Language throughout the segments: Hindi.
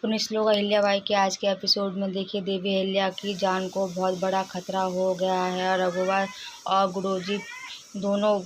पुलिस लोग अहिल्याबाई के आज के एपिसोड में देखिए देवी अहिल्या की जान को बहुत बड़ा खतरा हो गया है और रघुवा और गुरुजी दोनों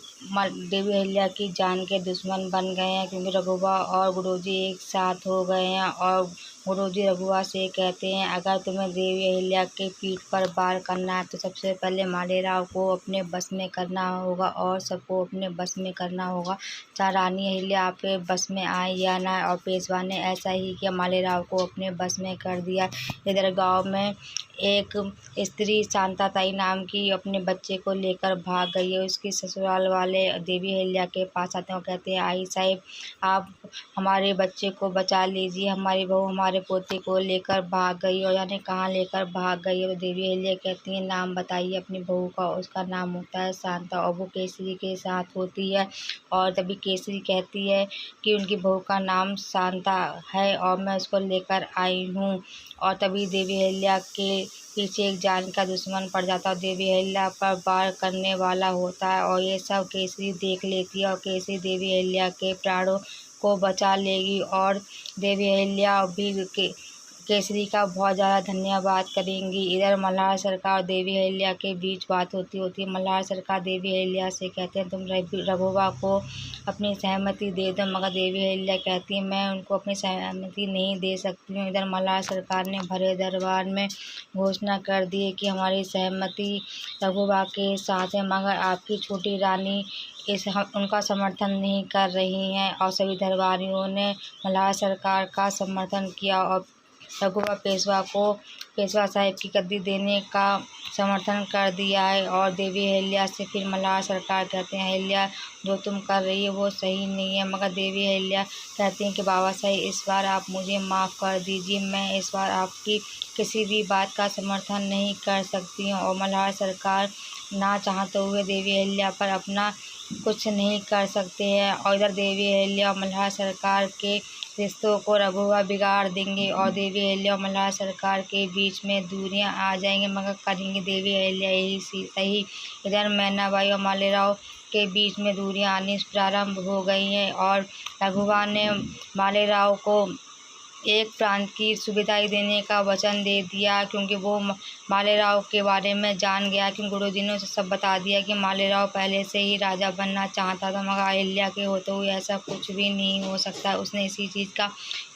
देवी अहिल्या की जान के दुश्मन बन गए हैं, क्योंकि रघुवा और गुरुजी एक साथ हो गए हैं। और गुरुजी रघुवा से कहते हैं, अगर तुम्हें देवी अहिल्या के पीठ पर वार करना है तो सबसे पहले मालेराव को अपने बस में करना होगा और सबको अपने बस में करना होगा, चाहे रानी अहिल्या आपके बस में आए या ना। और पेशवा ने ऐसा ही किया, मालेराव को अपने बस में कर दिया। इधर गांव में एक स्त्री शांताताई नाम की अपने बच्चे को लेकर भाग गई है। उसकी ससुराल वाले देवी अहिल्या के पास आते हैं और कहते हैं, आई साहिब आप हमारे बच्चे को बचा लीजिए, हमारी बहू हमारे पोते को लेकर भाग गई और जाने कहाँ लेकर भाग गई है। तो देवी अहिल्या कहती है, नाम बताइए अपनी बहू का। उसका नाम होता है शांता और वो केसरी के साथ होती है। और तभी केसरी कहती है कि उनकी बहू का नाम शांता है और मैं उसको लेकर आई हूँ। और तभी देवी अहिल्या के पीछे एक जान का दुश्मन पड़ जाता है और देवी अहिल्या पर वार करने वाला होता है। और ये सब केसरी देख लेती है और केसरी देवी अहिल्या के प्राणों को बचा लेगी। और देवी अहिल्या भी केसरी का बहुत ज़्यादा धन्यवाद करेंगी। इधर मल्हार सरकार और देवी अहिल्या के बीच बात होती होती है। मल्हार सरकार देवी अहिल्या से कहते हैं, तुम रघुवा को अपनी सहमति दे दो, मगर देवी अहिल्या कहती है, मैं उनको अपनी सहमति नहीं दे सकती हूँ। इधर मल्हार सरकार ने भरे दरबार में घोषणा कर दी है कि हमारी सहमति रघुवा के साथ है, मगर आपकी छोटी रानी उनका समर्थन नहीं कर रही हैं। और सभी दरबारियों ने मल्हार सरकार का समर्थन किया और रघुवा पेशवा साहिब की गद्दी देने का समर्थन कर दिया है। और देवी अहिल्या से फिर मल्हार सरकार कहते हैं, अहिल्या जो तुम कर रही है वो सही नहीं है। मगर देवी अहिल्या कहती हैं कि बाबा साहिब इस बार आप मुझे माफ़ कर दीजिए, मैं इस बार आपकी किसी भी बात का समर्थन नहीं कर सकती हूँ। और मल्हार सरकार ना चाहते हुए देवी अहिल्या पर अपना कुछ नहीं कर सकते हैं। और इधर देवी अहिल्या और मल्हार सरकार के रिश्तों को रघुवा बिगाड़ देंगे और देवी अहिल्या और मल्हार सरकार के बीच में दूरियां आ जाएंगी, मगर करेंगे देवी अहिल्या यही सही। इधर मैनाबाई और मालेराव के बीच में दूरियां आनी प्रारंभ हो गई हैं और रघुवा ने मालेराव को एक प्रांत की सुविधाएं देने का वचन दे दिया, क्योंकि वो मालेराव के बारे में जान गया। क्योंकि गुरुजी ने उसे सब बता दिया कि मालेराव पहले से ही राजा बनना चाहता था, मगर अहिल्या के होते हुए ऐसा कुछ भी नहीं हो सकता। उसने इसी चीज़ का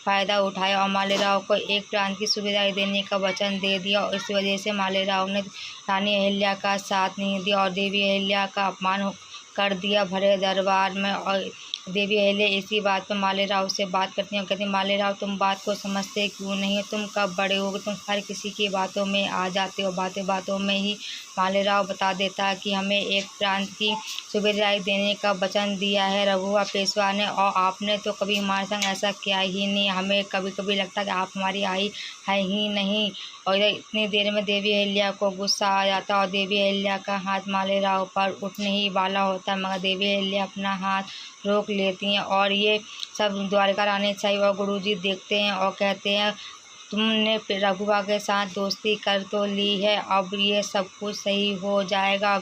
फ़ायदा उठाया और मालेराव को एक प्रांत की सुविधाएं देने का वचन दे दिया। और इस वजह से मालेराव ने रानी अहिल्या का साथ नहीं दिया और देवी अहिल्या का अपमान कर दिया भरे दरबार में। और देवी अहिल्या इसी बात पर मालेराव से बात करती हैं और कहती हैं, मालेराव तुम बात को समझते क्यों नहीं हो, तुम कब बड़े होगे, तुम हर किसी की बातों में आ जाते हो। बातों में ही मालेराव बता देता है कि हमें एक प्रांत की सुविधाएं देने का वचन दिया है रघुवा पेशवा ने, और आपने तो कभी हमारे संग ऐसा किया ही नहीं। हमें कभी कभी लगता है कि आप हमारी आई है ही नहीं। और इतनी देर में देवी अहिल्या को गुस्सा आ जाता है और देवी अहिल्या का हाथ मालेराव पर उठने ही वाला होता है, मगर देवी अहिल्या अपना हाथ रोक लेती हैं। और ये सब द्वारका रानी साहिब और गुरुजी देखते हैं और कहते हैं, तुमने रघुवा के साथ दोस्ती कर तो ली है, अब ये सब कुछ सही हो जाएगा।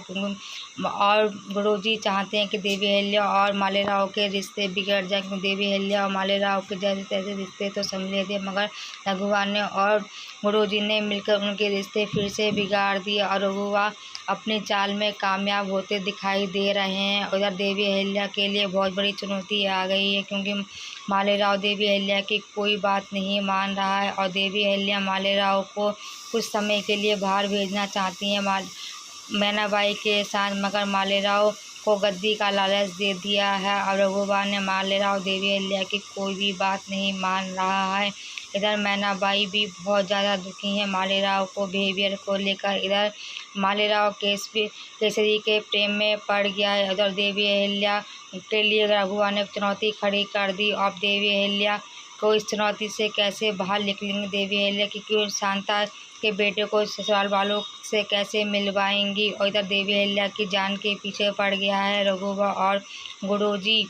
और गुरुजी चाहते हैं कि देवी अहिल्या और मालेराव के रिश्ते बिगड़ जाएं, क्योंकि देवी अहिल्या और मालेराव के जैसे तैसे रिश्ते तो समझे थे, मगर रघुवा ने और गुरुजी ने मिलकर उनके रिश्ते फिर से बिगाड़ दिए और रघुवा अपनी चाल में कामयाब होते दिखाई दे रहे हैं। उधर देवी अहिल्या के लिए बहुत बड़ी चुनौती आ गई है, क्योंकि मालेराव देवी अहिल्या की कोई बात नहीं मान रहा है और देवी अहिल्या मालेराव को कुछ समय के लिए बाहर भेजना चाहती हैं मैनाबाई के साथ, मगर मालेराव को गद्दी का लालच दे दिया है और रघुवा ने मालेराव देवी अहिल्या की कोई भी बात नहीं मान रहा है। इधर मैनाबाई भी बहुत ज़्यादा दुखी हैं मालेराव को बिहेवियर को लेकर। इधर मालेराव केसरी के प्रेम में पड़ गया है। उधर देवी अहिल्या के लिए रघुवा ने चुनौती खड़ी कर दी। अब देवी अहिल्या को इस चुनौती से कैसे बाहर निकलेंगे देवी अहिल्या की, क्यों शांता के बेटे को ससुराल वालों से कैसे मिलवाएंगी। और इधर देवी अहिल्या की जान के पीछे पड़ गया है रघुवा और गुरुजी।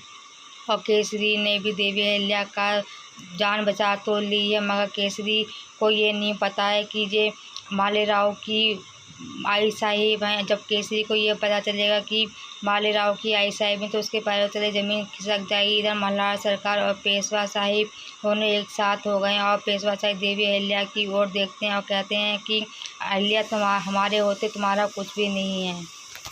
और केसरी ने भी देवी अहिल्या का जान बचा तो ली है, मगर केसरी को ये नहीं पता है कि ये मालेराव की आई साहिब हैं। जब केसरी को ये पता चलेगा कि बाजीराव की आईसाई में तो उसके पैरों तले जमीन खिसक जाएगी। इधर मल्हार सरकार और पेशवा साहिब दोनों एक साथ हो गए और पेशवा साहिब देवी अहिल्या की ओर देखते हैं और कहते हैं कि अहिल्या, हमारे होते तुम्हारा कुछ भी नहीं है।